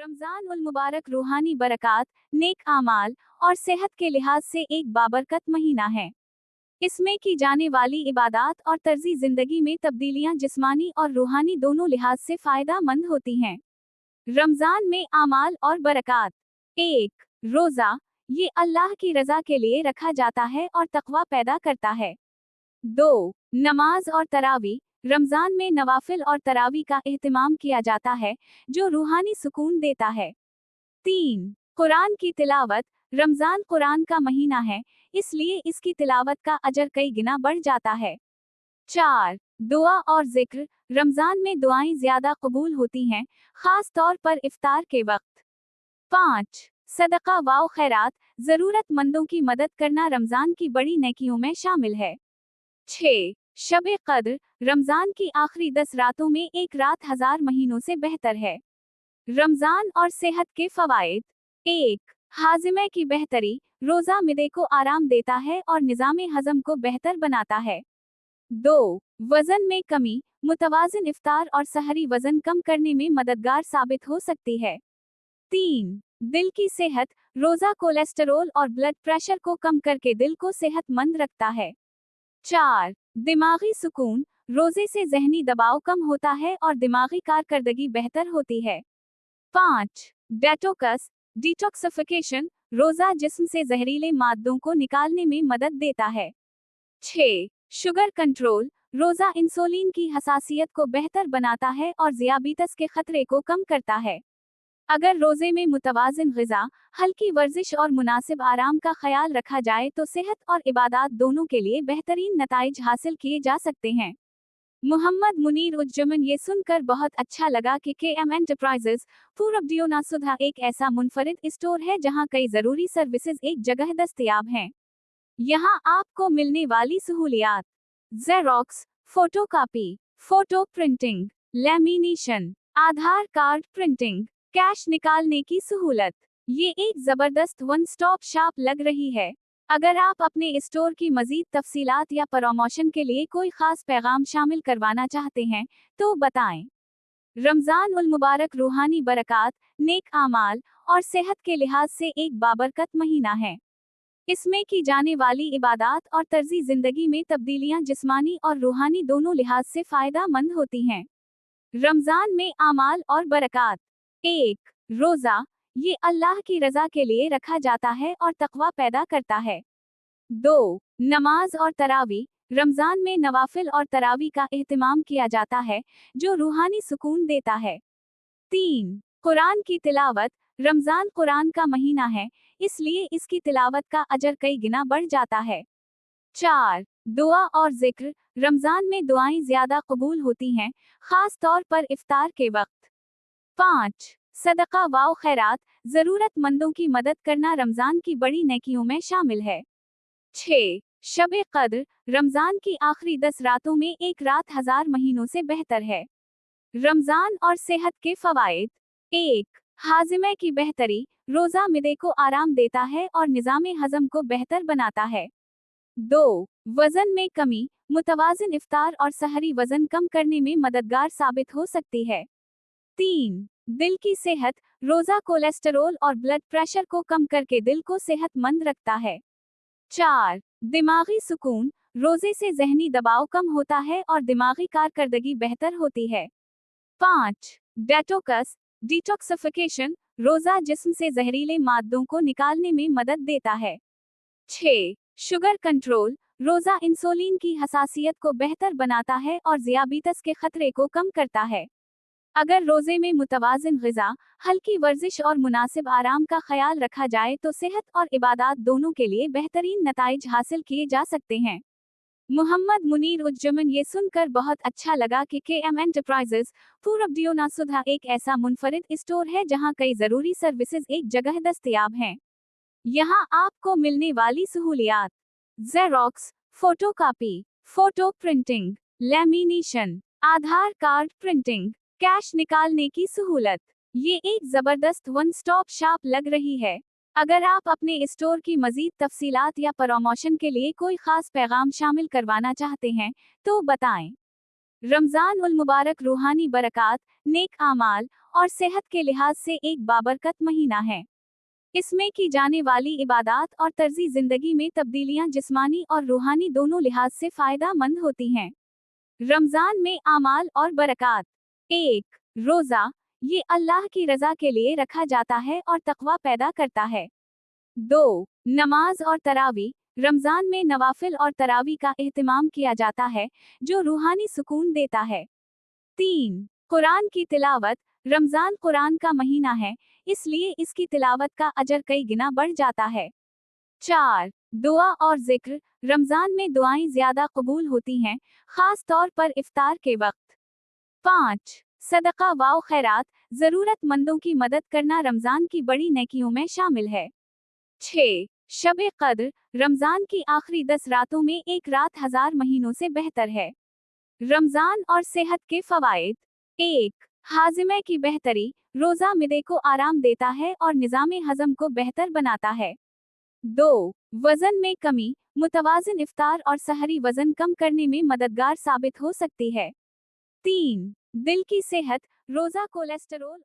रमजान उल मुबारक रूहानी बरक़ात, नेक आमाल और सेहत के लिहाज से एक बाबरकत महीना है। इसमें की जाने वाली इबादात और तर्जी जिंदगी में तब्दीलियां जिस्मानी और रूहानी दोनों लिहाज से फायदा मंद होती हैं। रमजान में आमाल और बरक़ात। 1. रोज़ा, ये अल्लाह की रज़ा के लिए रखा जाता है और तक़वा पैदा करता है। 2. नमाज और तरावी, रमजान में नवाफिल और तरावी का एहतमाम किया जाता है, जो रूहानी सुकून देता है। 3. कुरान की तिलावत, रमजान कुरान का महीना है, इसलिए इसकी तिलावत का अजर कई गुना बढ़ जाता है। 4. दुआ और जिक्र, रमजान में दुआएं ज्यादा कबूल होती हैं, खास तौर पर इफ्तार के वक्त। 5. सदका व खैरात, जरूरतमंदों की मदद करना रमजान की बड़ी नेकियों में शामिल है। 6. शब कद्र, रमजान की आखिरी 10 रातों में एक रात 1000 महीनों से बेहतर है। रमजान और सेहत के फवाइद। 1. हाजिमे की बेहतरी, रोजा मिदे को आराम देता है और निज़ामे हजम को बेहतर बनाता है। 2. वजन में कमी, मुतवाजिन इफ्तार और सहरी वजन कम करने में मददगार साबित हो सकती है। 3. दिल की सेहत, रोजा कोलेस्टेरोल और ब्लड प्रेशर को कम करके दिल को सेहतमंद रखता है। 4. दिमागी सुकून, रोजे से जहनी दबाव कम होता है और दिमागी कारकर्दगी बेहतर होती है। 5. डेटोक्स, डिटॉक्सिफिकेशन, रोजा जिस्म से जहरीले मादों को निकालने में मदद देता है। 6. शुगर कंट्रोल, रोजा इंसुलिन की हसासियत को बेहतर बनाता है और ज़ियाबीतस के खतरे को कम करता है। अगर रोजे में मुतवाजिन ग़िज़ा, हल्की वर्जिश और मुनासिब आराम का ख्याल रखा जाए तो सेहत और इबादात दोनों के लिए बेहतरीन नताइज हासिल किए जा सकते हैं। मोहम्मद मुनीर उज्जमन, ये सुनकर बहुत अच्छा लगा कि KM एंटरप्राइजेज पूरब डियोना सुधा एक ऐसा मुनफरिद स्टोर है जहां कई ज़रूरी सर्विसेज एक जगह दस्तयाब हैं। यहां आपको मिलने वाली सहूलियात: xerox, photocopy, photo printing, lamination, Aadhaar card printing, cash निकालने की सहूलत। ये एक जबरदस्त वन स्टॉप शॉप लग रही है। अगर आप अपने स्टोर की मजीद तफसीलात या प्रमोशन के लिए कोई खास पैगाम शामिल करवाना चाहते हैं तो बताएं। रमजान उल मुबारक रूहानी बरक़ात, नेक आमाल और सेहत के लिहाज से एक बाबरकत महीना है। इसमें की जाने वाली इबादात और तर्जी जिंदगी में तब्दीलियां जिस्मानी और रूहानी दोनों लिहाज से फायदा मंद होती हैं। रमजान में आमाल और बरक़ात। 1. रोज़ा, ये अल्लाह की रज़ा के लिए रखा जाता है और तक़वा पैदा करता है। 2. नमाज और तरावी, रमजान में नवाफिल और तरावी का एहतमाम किया जाता है, जो रूहानी सुकून देता है। 3. कुरान की तिलावत, रमजान कुरान का महीना है, इसलिए इसकी तिलावत का अजर कई गुना बढ़ जाता है। 4. दुआ और जिक्र, रमजान में दुआएं ज्यादा कबूल होती हैं, खास तौर पर इफ्तार के वक्त। 5. सदका व खैरात, जरूरतमंदों की मदद करना रमजान की बड़ी नेकियों में शामिल है। 6. शब कद्र, रमजान की आखिरी 10 रातों में एक रात 1000 महीनों से बेहतर है। रमजान और सेहत के फवाइद। 1. हाजिमे की बेहतरी, रोजा मिदे को आराम देता है और निज़ामे हजम को बेहतर बनाता है। 2. वजन में कमी, मुतवाजिन इफ्तार और सहरी वजन कम करने में मददगार साबित हो सकती है। 3. दिल की सेहत, रोजा कोलेस्टेरोल और ब्लड प्रेशर को कम करके दिल को सेहतमंद रखता है। 4. दिमागी सुकून, रोजे से जहनी दबाव कम होता है और दिमागी कारकर्दगी बेहतर होती है। 5. डेटोक्स, डिटॉक्सिफिकेशन, रोजा जिस्म से जहरीले मादों को निकालने में मदद देता है। 6. शुगर कंट्रोल, रोजा इंसुलिन की हसासियत को बेहतर बनाता है और ज़ियाबीतस के खतरे को कम करता है। अगर रोजे में मुतवाजिन ग़िज़ा, हल्की वर्जिश और मुनासिब आराम का ख्याल रखा जाए तो सेहत और इबादात दोनों के लिए बेहतरीन नताइज हासिल किए जा सकते हैं। मोहम्मद मुनीर उज्जमन, ये सुनकर बहुत अच्छा लगा कि KM एंटरप्राइजेज पूरब डियोना सुधा एक ऐसा मुनफरिद स्टोर है जहां कई ज़रूरी सर्विसेज एक जगह दस्तयाब हैं। यहां आपको मिलने वाली सहूलियात: xerox, photocopy, photo printing, lamination, Aadhaar card printing, cash निकालने की सहूलत। ये एक जबरदस्त वन स्टॉप शॉप लग रही है। अगर आप अपने स्टोर की मजीद तफसीलात या प्रमोशन के लिए कोई खास पैगाम शामिल करवाना चाहते हैं तो बताएं। रमजान उल मुबारक रूहानी बरक़ात, नेक आमाल और सेहत के लिहाज से एक बाबरकत महीना है। इसमें की जाने वाली इबादत और तर्जी जिंदगी में तब्दीलियां जिस्मानी और रूहानी दोनों लिहाज से फायदा मंद होती हैं। रमजान में आमाल और बरकत। 1. रोजा, ये अल्लाह की रजा के लिए रखा जाता है और तकवा पैदा करता है। 2. नमाज और तरावी, रमजान में नवाफिल और तरावी का एहतमाम किया जाता है, जो रूहानी सुकून देता है। 3. कुरान की तिलावत, रमजान कुरान का महीना है, इसलिए इसकी तिलावत का अजर कई गुना बढ़ जाता है। 4. दुआ और जिक्र, रमजान में दुआएं ज्यादा कबूल होती हैं, खास तौर पर इफ्तार के वक्त। 5. सदका व खैरात, जरूरतमंदों की मदद करना रमजान की बड़ी नेकियों में शामिल है। 6. शब कद्र, रमजान की आखिरी 10 रातों में एक रात 1000 महीनों से बेहतर है। रमजान और सेहत के फवाइद। 1. हाजिमे की बेहतरी, रोजा मिदे को आराम देता है और निज़ामे हजम को बेहतर बनाता है। 2. वजन में कमी, मुतवाजिन इफ्तार और सहरी वजन कम करने में मददगार साबित हो सकती है। 3. दिल की सेहत, रोजा कोलेस्टेरोल